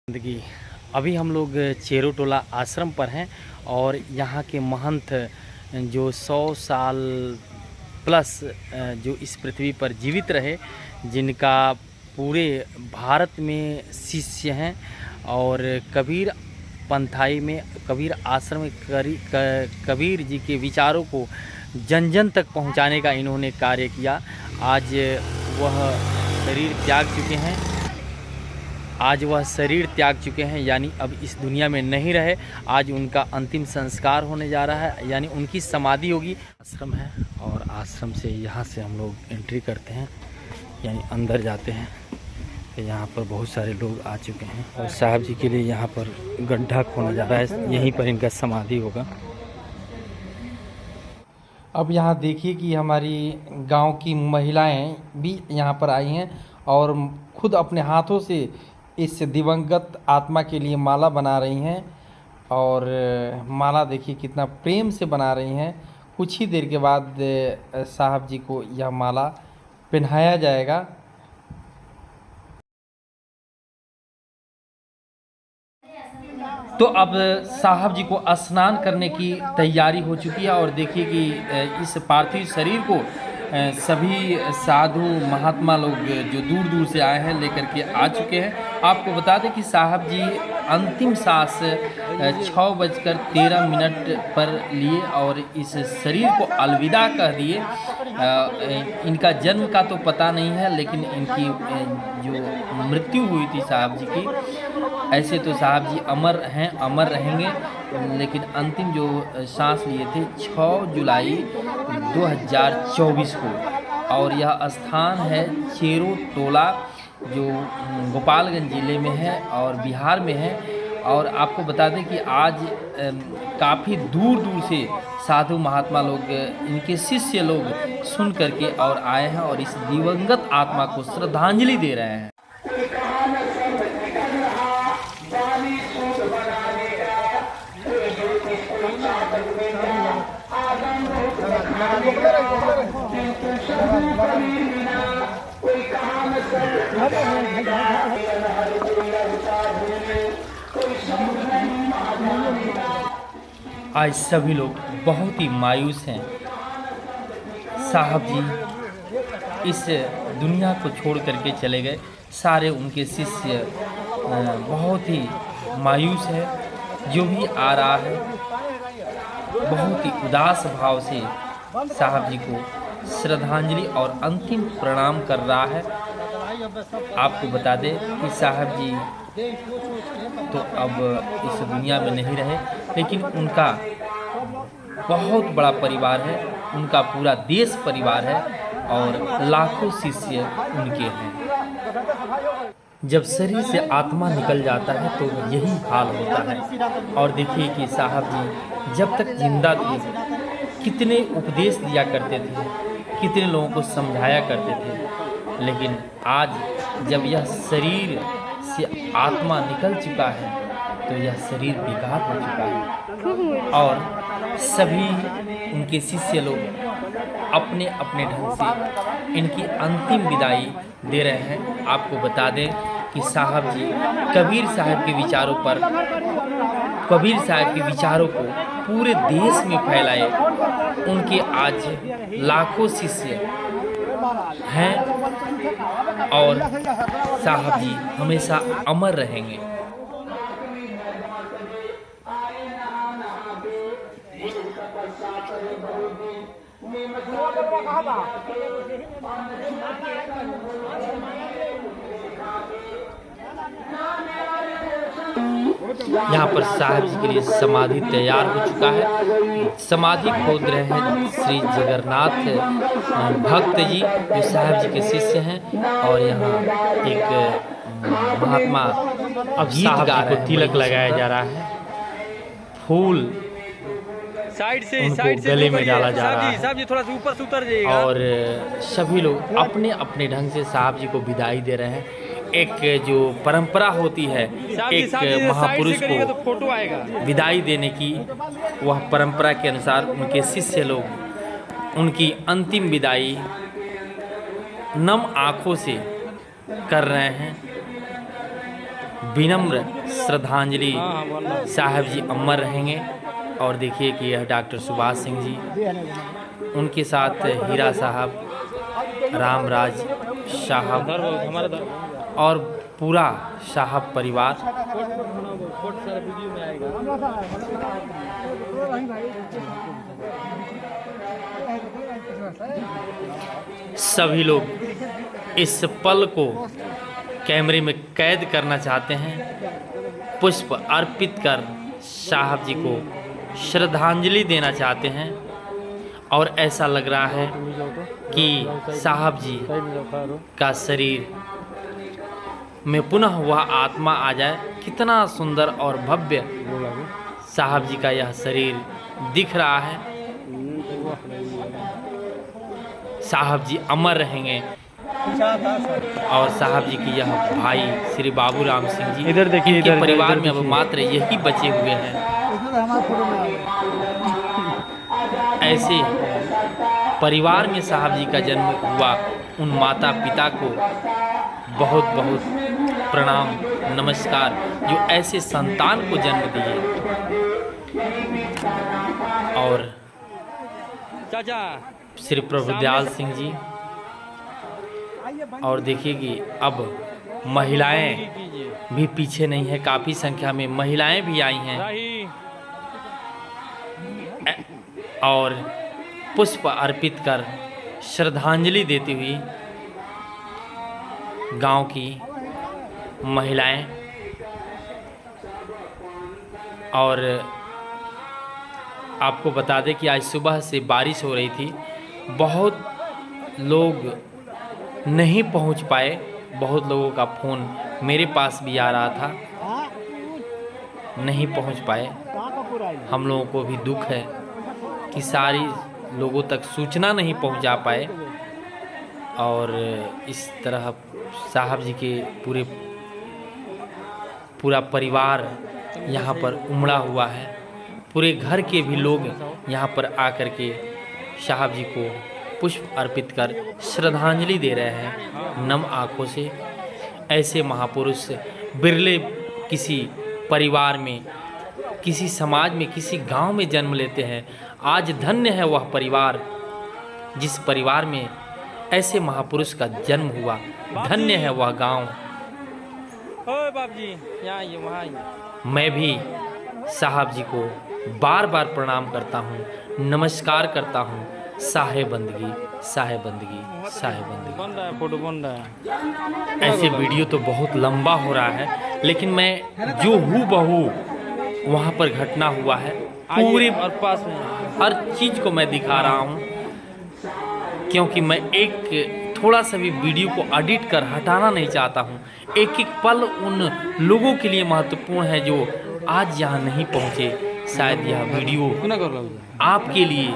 जिंदगी। अभी हम लोग चेरोटोला आश्रम पर हैं और यहाँ के महंत जो 100 साल प्लस जो इस पृथ्वी पर जीवित रहे, जिनका पूरे भारत में शिष्य हैं और कबीर पंथाई में, कबीर आश्रम में कबीर जी के विचारों को जन जन तक पहुँचाने का इन्होंने कार्य किया। आज वह शरीर त्याग चुके हैं, यानी अब इस दुनिया में नहीं रहे। आज उनका अंतिम संस्कार होने जा रहा है, यानी उनकी समाधि होगी। आश्रम है और आश्रम से यहाँ से हम लोग एंट्री करते हैं, यानी अंदर जाते हैं। तो यहाँ पर बहुत सारे लोग आ चुके हैं और साहब जी के लिए यहाँ पर गड्ढा खोना जा रहा है, यहीं पर इनका समाधि होगा। अब यहाँ देखिए कि हमारी गांव की महिलाएं भी यहाँ पर आई हैं और खुद अपने हाथों से इस दिवंगत आत्मा के लिए माला बना रही हैं। और माला देखिए कितना प्रेम से बना रही हैं। कुछ ही देर के बाद साहब जी को यह माला पहनाया जाएगा। तो अब साहब जी को स्नान करने की तैयारी हो चुकी है और देखिए कि इस पार्थिव शरीर को सभी साधु महात्मा लोग जो दूर दूर से आए हैं लेकर के आ चुके हैं। आपको बता दें कि साहब जी अंतिम सांस 6:13 पर लिए और इस शरीर को अलविदा कह दिए। इनका जन्म का तो पता नहीं है, लेकिन इनकी जो मृत्यु हुई थी साहब जी की, ऐसे तो साहब जी अमर हैं, अमर रहेंगे, लेकिन अंतिम जो सांस लिए थे 6 जुलाई 2024 को। और यह स्थान है चेरोटोला, जो गोपालगंज ज़िले में है और बिहार में है। और आपको बता दें कि आज काफ़ी दूर दूर से साधु महात्मा लोग, इनके शिष्य लोग सुन करके और आए हैं और इस दिवंगत आत्मा को श्रद्धांजलि दे रहे हैं। आज सभी लोग बहुत ही मायूस हैं। साहब जी इस दुनिया को छोड़ करके चले गए। सारे उनके शिष्य बहुत ही मायूस है। जो भी आ रहा है बहुत ही उदास भाव से साहब जी को श्रद्धांजलि और अंतिम प्रणाम कर रहा है। आपको बता दें कि साहब जी तो अब इस दुनिया में नहीं रहे, लेकिन उनका बहुत बड़ा परिवार है, उनका पूरा देश परिवार है और लाखों शिष्य उनके हैं। जब शरीर से आत्मा निकल जाता है तो यही हाल होता है। और देखिए कि साहब जी जब तक जिंदा थे कितने उपदेश दिया करते थे, कितने लोगों को समझाया करते थे, लेकिन आज जब यह शरीर से आत्मा निकल चुका है तो यह शरीर बेकार हो चुका है। और सभी उनके शिष्य लोग अपने अपने ढंग से इनकी अंतिम विदाई दे रहे हैं। आपको बता दें कि साहब जी कबीर साहब के विचारों को पूरे देश में फैलाए। उनके आज लाखों शिष्य हैं और साहब जी हमेशा अमर रहेंगे। यहाँ पर साहब जी के लिए समाधि तैयार हो चुका है। समाधि खोद रहे हैं श्री जगन्नाथ भक्त जी, जो साहब जी के शिष्य हैं। और यहाँ एक महात्मा अब साहब जी को तिलक लगाया जा रहा है। फूल साइड से गले में डाला जा रहा है। साहब जी थोड़ा सा ऊपर से उतर जाइएगा। और सभी लोग अपने अपने ढंग से साहब जी को विदाई दे रहे हैं। एक जो परंपरा होती है, एक महापुरुष को तो फोटो आएगा विदाई देने की, वह परंपरा के अनुसार उनके शिष्य लोग उनकी अंतिम विदाई नम आँखों से कर रहे हैं। विनम्र श्रद्धांजलि साहब जी अमर रहेंगे। और देखिए कि यह डॉक्टर सुभाष सिंह जी, उनके साथ हीरा साहब, रामराज साहब और पूरा साहब परिवार। सभी लोग इस पल को कैमरे में कैद करना चाहते हैं, पुष्प अर्पित कर साहब जी को श्रद्धांजलि देना चाहते हैं। और ऐसा लग रहा है कि साहब जी का शरीर में पुनः वह आत्मा आ जाए। कितना सुंदर और भव्य साहब जी का यह शरीर दिख रहा है। साहब जी अमर रहेंगे। और साहब जी की यह भाई श्री बाबूराम सिंह जी, इधर देखिए, इनके इधर परिवार में अब मात्र यही बचे हुए हैं। ऐसे परिवार में साहब जी का जन्म हुआ उन माता पिता को बहुत बहुत प्रणाम नमस्कार, जो ऐसे संतान को जन्म दिए। और चाचा श्री प्रभुदयाल सिंह जी। और देखिए कि अब महिलाएं भी पीछे नहीं है, काफ़ी संख्या में महिलाएं भी आई हैं और पुष्प अर्पित कर श्रद्धांजलि देती हुई गांव की महिलाएं। और आपको बता दें कि आज सुबह से बारिश हो रही थी, बहुत लोग नहीं पहुंच पाए। बहुत लोगों का फ़ोन मेरे पास भी आ रहा था, नहीं पहुंच पाए। हम लोगों को भी दुख है कि सारी लोगों तक सूचना नहीं पहुंचा पाए। और इस तरह साहब जी के पूरा परिवार यहाँ पर उमड़ा हुआ है। पूरे घर के भी लोग यहाँ पर आकर के साहब जी को पुष्प अर्पित कर श्रद्धांजलि दे रहे हैं नम आँखों से। ऐसे महापुरुष बिरले किसी परिवार में, किसी समाज में, किसी गांव में जन्म लेते हैं। आज धन्य है वह परिवार जिस परिवार में ऐसे महापुरुष का जन्म हुआ। धन्य है वह गांव। ओए बाप जी, यहाँ आइए, वहाँ आइए। मैं भी साहब जी को बार बार प्रणाम करता हूँ, नमस्कार करता हूँ। साहे बंदगी, साहे बंदगी, साहे बंदगी। बन रहा है, फोटो बन रहा है। ऐसे वीडियो तो बहुत लंबा हो रहा है, लेकिन मैं जो हूबहू वहाँ पर घटना हुआ है पूरे और पास में हर चीज़ को मैं दिखा रहा हूँ, क्योंकि मैं एक थोड़ा सा भी वीडियो को एडिट कर हटाना नहीं चाहता हूँ। एक एक पल उन लोगों के लिए महत्वपूर्ण है जो आज यहाँ नहीं पहुँचे। शायद यह वीडियो आपके लिए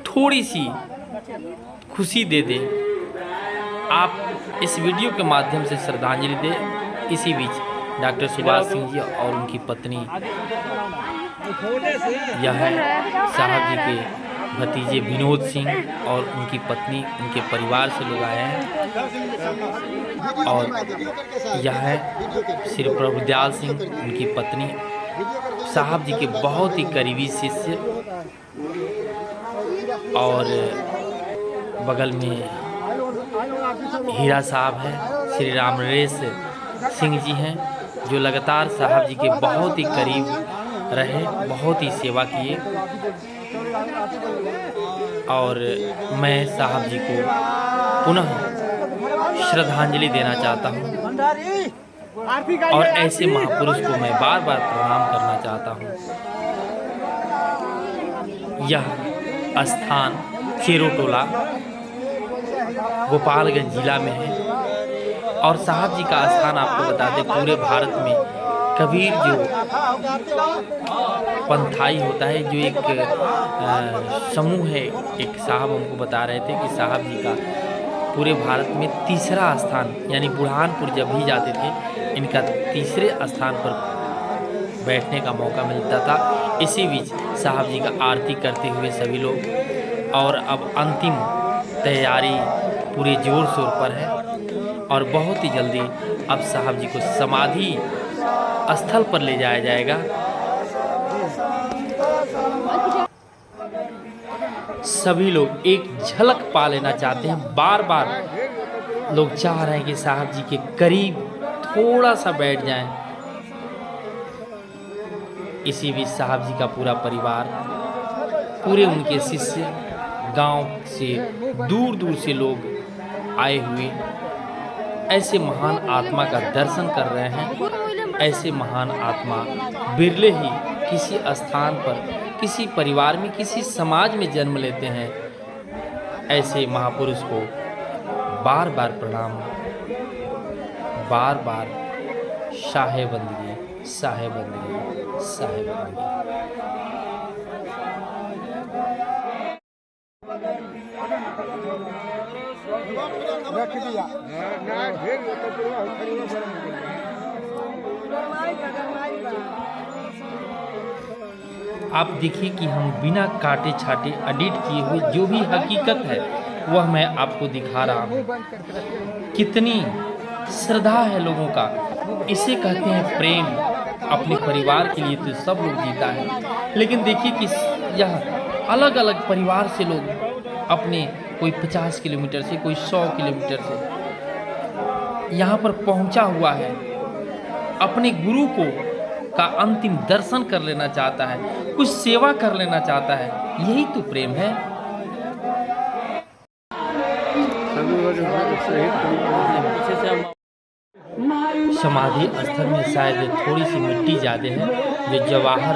थोड़ी सी खुशी दे दे। आप इस वीडियो के माध्यम से श्रद्धांजलि दें। इसी बीच डॉक्टर सुभाष सिंह जी और उनकी पत्नी, यह है साहब जी के भतीजे विनोद सिंह और उनकी पत्नी, उनके परिवार से लोग आए हैं। और यह है श्री प्रभुदयाल सिंह, उनकी पत्नी, साहब जी के बहुत ही करीबी शिष्य। और बगल में हीरा साहब हैं, श्री रामरेश सिंह जी हैं, जो लगातार साहब जी के बहुत ही करीब रहे, बहुत ही सेवा किए। और मैं साहब जी को पुनः श्रद्धांजलि देना चाहता हूँ और ऐसे महापुरुष को मैं बार बार प्रणाम करना चाहता हूँ। यह स्थान चेरोटोला गोपालगंज जिला में है। और साहब जी का स्थान आपको बता दें, पूरे भारत में कबीर जो पंथाई होता है, जो एक समूह है, एक साहब हमको बता रहे थे कि साहब जी का पूरे भारत में तीसरा स्थान, यानी बुरहानपुर जब भी जाते थे इनका तीसरे स्थान पर बैठने का मौका मिलता था। इसी बीच साहब जी का आरती करते हुए सभी लोग, और अब अंतिम तैयारी पूरे जोर शोर पर है। और बहुत ही जल्दी अब साहब जी को समाधि स्थल पर ले जाया जाएगा। सभी लोग एक झलक पा लेना चाहते हैं, बार बार लोग चाह रहे हैं कि साहब जी के करीब थोड़ा सा बैठ जाएं। इसी बीच साहब जी का पूरा परिवार, पूरे उनके शिष्य, गांव से दूर दूर से लोग आए हुए ऐसे महान आत्मा का दर्शन कर रहे हैं। ऐसे महान आत्मा बिरले ही किसी स्थान पर, किसी परिवार में, किसी समाज में जन्म लेते हैं। ऐसे महापुरुष को बार बार प्रणाम, बार बार शाहे बंदगी, शाहे बंदगी, शाहे बंदगी। आप देखिए कि हम बिना काटे छाटे एडिट किए हुए जो भी हकीकत है वह मैं आपको दिखा रहा हूँ। कितनी श्रद्धा है लोगों का, इसे कहते हैं प्रेम। अपने परिवार के लिए तो सब लोग जीता है, लेकिन देखिए कि यह अलग अलग परिवार से लोग अपने, कोई 50 किलोमीटर से, कोई 100 किलोमीटर से यहाँ पर पहुँचा हुआ है। अपने गुरु को का अंतिम दर्शन कर लेना चाहता है, कुछ सेवा कर लेना चाहता है। यही तो प्रेम है। समाधि स्थल में शायद थोड़ी सी मिट्टी ज़्यादा है, जो जवाहर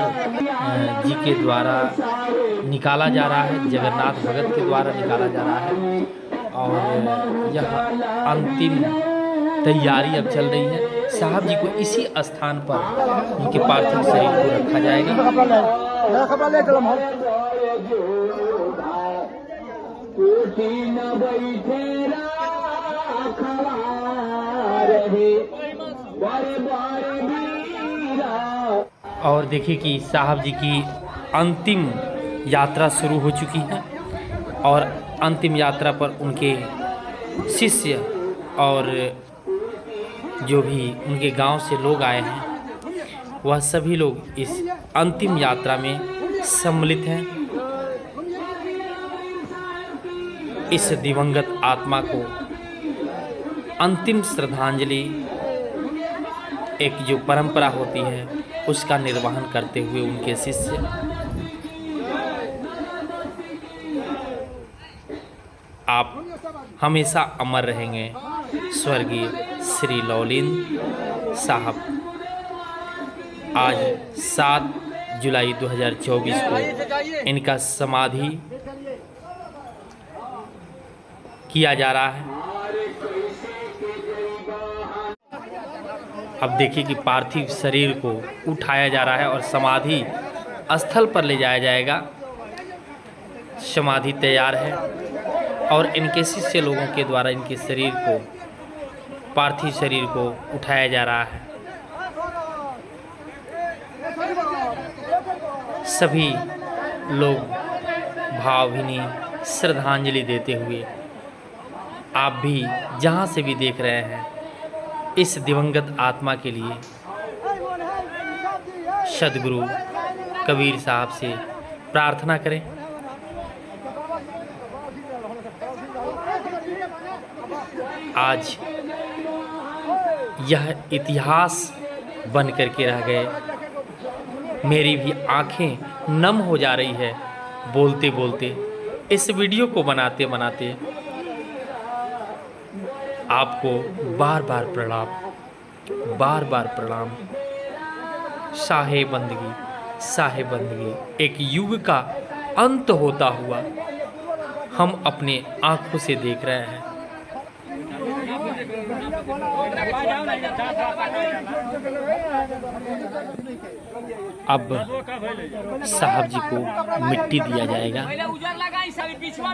जी के द्वारा निकाला जा रहा है, जगन्नाथ भगत के द्वारा निकाला जा रहा है। और यह अंतिम तैयारी अब चल रही है। साहब जी को इसी स्थान पर उनके पार्थिव शरीर को रखा जाएगा। और देखिए कि साहब जी की अंतिम यात्रा शुरू हो चुकी है, और अंतिम यात्रा पर उनके शिष्य और जो भी उनके गांव से लोग आए हैं, वह सभी लोग इस अंतिम यात्रा में सम्मिलित हैं। इस दिवंगत आत्मा को अंतिम श्रद्धांजलि, एक जो परंपरा होती है उसका निर्वहन करते हुए उनके शिष्य आप हमेशा अमर रहेंगे। स्वर्गीय श्री लौलिंद साहब आज 7 जुलाई 2024 को इनका समाधि किया जा रहा है। अब देखिए कि पार्थिव शरीर को उठाया जा रहा है और समाधि स्थल पर ले जाया जाएगा। समाधि तैयार है और इनके शिष्य लोगों के द्वारा इनके शरीर को, पार्थिव शरीर को उठाया जा रहा है। सभी लोग भावभीनी श्रद्धांजलि देते हुए, आप भी जहाँ से भी देख रहे हैं, इस दिवंगत आत्मा के लिए सद्गुरु कबीर साहब से प्रार्थना करें। आज यह इतिहास बन करके रह गए। मेरी भी आंखें नम हो जा रही है बोलते बोलते, इस वीडियो को बनाते बनाते। आपको बार बार प्रणाम, बार बार प्रणाम। शाहे बंदगी, शाहे बंदगी, एक युग का अंत होता हुआ हम अपने आंखों से देख रहे हैं। अब साहब जी को मिट्टी दिया जाएगा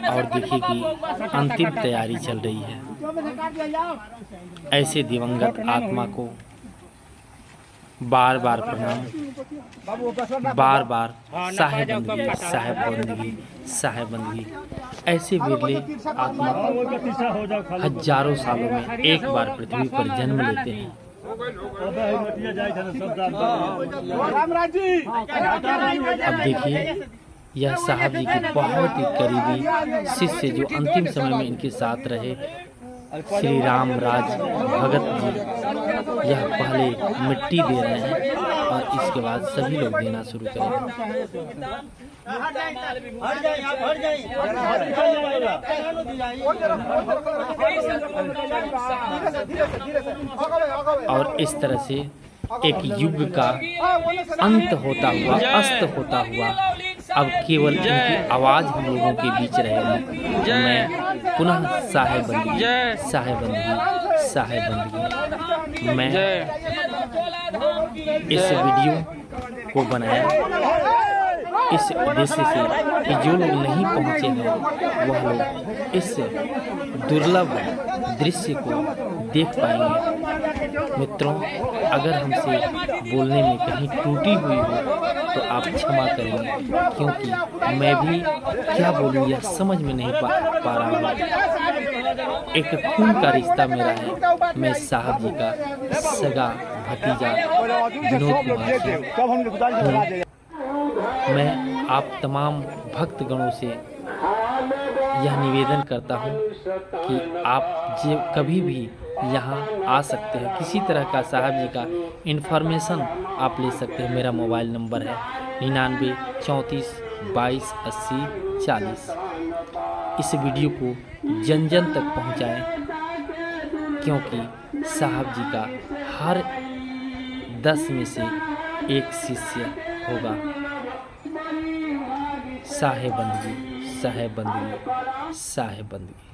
और देखिए कि अंतिम तैयारी चल रही है। ऐसे दिवंगत आत्मा को बार बार प्रणाम, बार बार साहेबंदगी, साहेबंदगी, साहेबंदगी। ऐसे बिरले आत्मा हजारों सालों में एक बार पृथ्वी पर जन्म लेते हैं। अब देखिए, यह साहब जी के बहुत ही करीबी शिष्य जो अंतिम समय में इनके साथ रहे, श्री राम राज भगत जी, यह पहले मिट्टी दे रहे हैं और इसके बाद सभी लोग देना शुरू करेंगे। और इस तरह से एक युग का अंत होता हुआ, अस्त होता हुआ, अब केवल इनकी आवाज़ हम लोगों के बीच रहेगी। मैं पुनः साहेबंदगी, साहेबंदगी, साहेबंदगी। मैं इस वीडियो को बनाया इस उद्देश्य से कि जो लोग नहीं पहुँचे हैं वह लोग इस दुर्लभ दृश्य को देख पाएंगे। मित्रों, अगर हमसे बोलने में कहीं टूटी हुई हो तो आप क्षमा करेंगे, क्योंकि मैं भी क्या बोलूँ यह समझ में नहीं पा रहा हूँ। एक खून का रिश्ता मेरा है, मैं साहब जी का सगा भतीजा विनोद कुमार हूँ। मैं आप तमाम भक्तगणों से यह निवेदन करता हूँ कि आप जो कभी भी यहाँ आ सकते हैं, किसी तरह का साहब जी का इन्फॉर्मेशन आप ले सकते हैं। मेरा मोबाइल नंबर है 99 34 22 80 40। इस वीडियो को जन जन तक पहुँचाएं, क्योंकि साहब जी का हर 10 में से एक शिष्य होगा। साहेबंदगी, साहेबंदगी, साहेबंदगी।